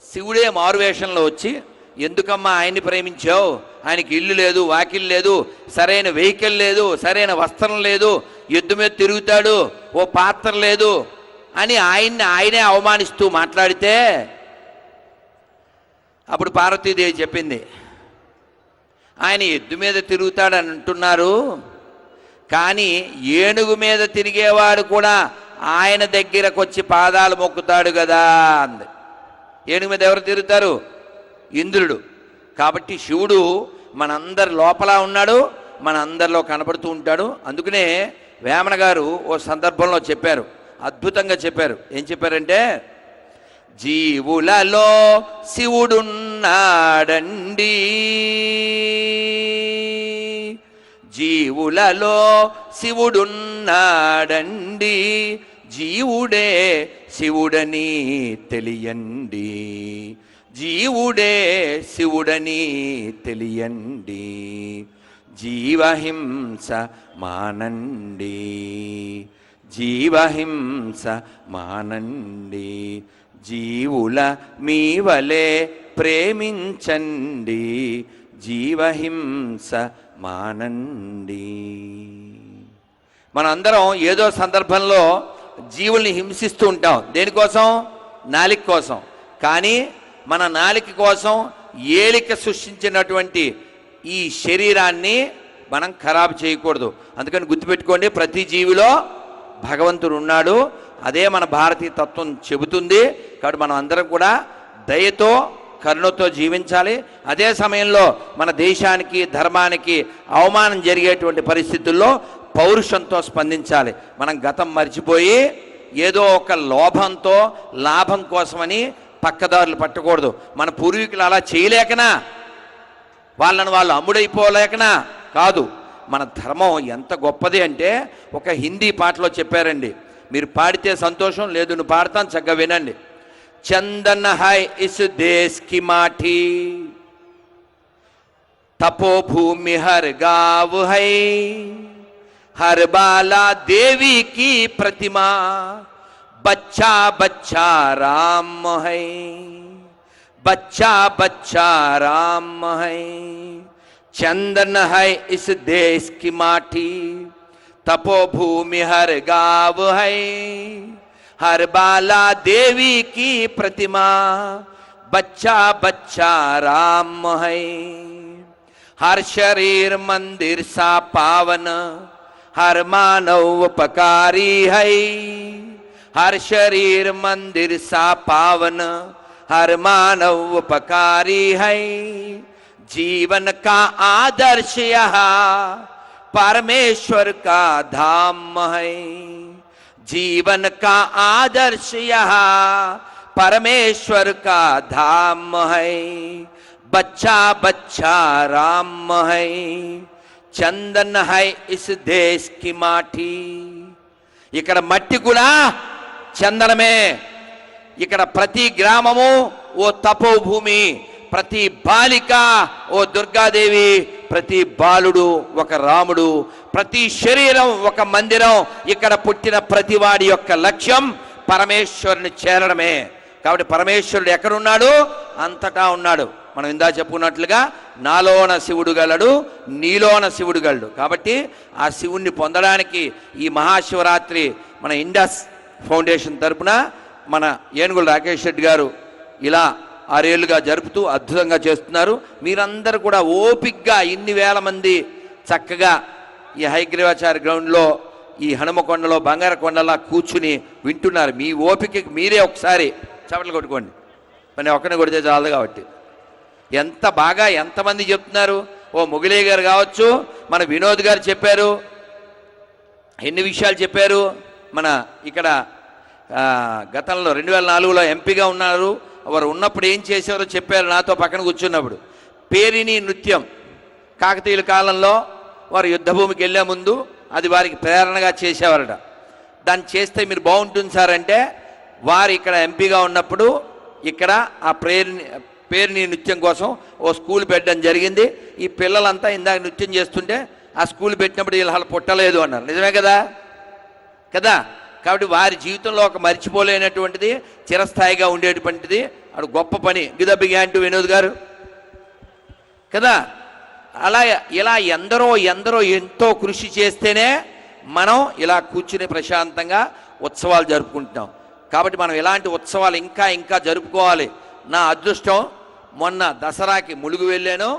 శివుడే మారువేషంలో వచ్చి, ఎందుకమ్మా ఆయన్ని ప్రేమించావు? ఆయనకి ఇల్లు లేదు, వాకిల్ లేదు, సరైన వెహికల్ లేదు, సరైన వస్త్రం లేదు, ఎద్దు మీద తిరుగుతాడు, ఓ పాత్ర లేదు అని ఆయనే అవమానిస్తూ మాట్లాడితే అప్పుడు పార్వతీదేవి చెప్పింది, ఆయన ఎద్దు మీద తిరుగుతాడని అంటున్నారు, కానీ ఏనుగు మీద తిరిగేవాడు కూడా ఆయన దగ్గరకు వచ్చి పాదాలు మొక్కుతాడు కదా అంది. ఏనుగు మీద ఎవరు తిరుగుతారు? ఇంద్రుడు. కాబట్టి శివుడు మనందరి లోపల ఉన్నాడు, మనందరిలో కనబడుతూ ఉంటాడు. అందుకనే వేమన గారు ఓ సందర్భంలో చెప్పారు, అద్భుతంగా చెప్పారు. ఏం చెప్పారంటే, జీవులలో శివుడున్నాడండి, జీవులలో శివుడున్నాడండి, జీవుడే శివుడని తెలియండి, జీవుడే శివుడని తెలియండి, జీవహింస మానండి, జీవహింస మానండి, జీవుల మీ వలె ప్రేమించండి, జీవహింస మానండి. మనందరం ఏదో సందర్భంలో జీవుల్ని హింసిస్తూ ఉంటాం. దేనికోసం? నాలిక కోసం. కానీ మన నాలిక కోసం ఏలిక సృష్టించినటువంటి ఈ శరీరాన్ని మనం ఖరాబు చేయకూడదు. అందుకని గుర్తుపెట్టుకోండి, ప్రతి జీవిలో భగవంతుడు ఉన్నాడు. అదే మన భారతీయ తత్వం చెబుతుంది. కాబట్టి మనం అందరం కూడా దయతో కరుణతో జీవించాలి. అదే సమయంలో మన దేశానికి ధర్మానికి అవమానం జరిగేటువంటి పరిస్థితుల్లో పౌరుషంతో స్పందించాలి. మనం గతం మర్చిపోయి ఏదో ఒక లోభంతో లాభం కోసమని పక్కదారులు పట్టకూడదు. మన పూర్వీకులు అలా చేయలేకనా, వాళ్ళని వాళ్ళు అమ్ముడైపోలేకనా కాదు. మన ధర్మం ఎంత గొప్పది అంటే ఒక హిందీ పాటలో చెప్పారండి. మీరు పాడితే సంతోషం, లేదు నువ్వు పాడతాను, చక్కగా వినండి. చందన్ హై ఇస్ దేశ్ కి మాఠీ, తపోభూమి హర్ గావ్ హై, हर बाला देवी की प्रतिमा, बच्चा बच्चा राम है, बच्चा बच्चा राम है, चंदन है इस देश की माटी, तपोभूमि हर गाँव है, हर बाला देवी की प्रतिमा, बच्चा बच्चा राम है, हर शरीर मंदिर सा पावन, हर मानव उपकारी है, हर शरीर मंदिर सा पावन, हर मानव उपकारी है, जीवन का आदर्श यहाँ परमेश्वर का धाम है, जीवन का आदर्श यहाँ परमेश्वर का धाम है, बच्चा बच्चा राम है, చందన్ హై ఇస్ దేశ్ కి మాఠీ. ఇక్కడ మట్టి కూడా చందనమే. ఇక్కడ ప్రతి గ్రామము ఓ తపోభూమి, ప్రతి బాలిక ఓ దుర్గాదేవి, ప్రతి బాలుడు ఒక రాముడు, ప్రతి శరీరం ఒక మందిరం. ఇక్కడ పుట్టిన ప్రతి వాడి యొక్క లక్ష్యం పరమేశ్వరుని చేరడమే. కాబట్టి పరమేశ్వరుడు ఎక్కడున్నాడు? అంతటా ఉన్నాడు. మనం ఇందా చెప్పుకున్నట్లుగా నాలోన శివుడు గలడు, నీలోన శివుడు గలడు. కాబట్టి ఆ శివుణ్ణి పొందడానికి ఈ మహాశివరాత్రి మన ఇండస్ ఫౌండేషన్ తరపున మన ఏనుగుల రాకేష్ రెడ్డి గారు ఇలా 6 ఏళ్ళుగా జరుపుతూ అద్భుతంగా చేస్తున్నారు. మీరందరూ కూడా ఓపిక్గా ఇన్ని వేల మంది చక్కగా ఈ హయగ్రీవాచార్య గ్రౌండ్లో ఈ హనుమకొండలో బంగారకొండలా కూర్చుని వింటున్నారు. మీ ఓపికకి మీరే ఒకసారి చప్పట్లు కొట్టుకోండి. మరి ఒక్కరిని కొడితే చాలదు కాబట్టి. ఎంత బాగా ఎంతమంది చెప్తున్నారు. ఓ మొగిలయ్య గారు కావచ్చు, మన వినోద్ గారు చెప్పారు, ఎన్ని విషయాలు చెప్పారు. మన ఇక్కడ గతంలో 2004లో ఎంపీగా ఉన్నారు. వారు ఉన్నప్పుడు ఏం చేశారో చెప్పారు నాతో పక్కన కూర్చున్నప్పుడు. పేరిణి నృత్యం కాకతీయుల కాలంలో వారు యుద్ధభూమికి వెళ్ళే ముందు అది వారికి ప్రేరణగా చేసేవారట. దాన్ని చేస్తే మీరు బాగుంటుంది సార్ అంటే వారు ఇక్కడ ఎంపీగా ఉన్నప్పుడు ఇక్కడ ఆ పేరుని నృత్యం కోసం ఓ స్కూల్ పెట్టడం జరిగింది. ఈ పిల్లలంతా ఇందాక నృత్యం చేస్తుంటే ఆ స్కూల్ పెట్టినప్పుడు వీళ్ళు పుట్టలేదు అన్నారు. నిజమే కదా కదా. కాబట్టి వారి జీవితంలో ఒక మర్చిపోలేనటువంటిది, చిరస్థాయిగా ఉండేటువంటిది అది గొప్ప పని. గిదబ్బి అంటూ వినోద్ గారు కదా. అలా ఇలా ఎందరో ఎంతో కృషి చేస్తేనే మనం ఇలా కూర్చుని ప్రశాంతంగా ఉత్సవాలు జరుపుకుంటున్నాం. కాబట్టి మనం ఇలాంటి ఉత్సవాలు ఇంకా జరుపుకోవాలి. నా అదృష్టం మొన్న దసరాకి ములుగు వెళ్ళాను.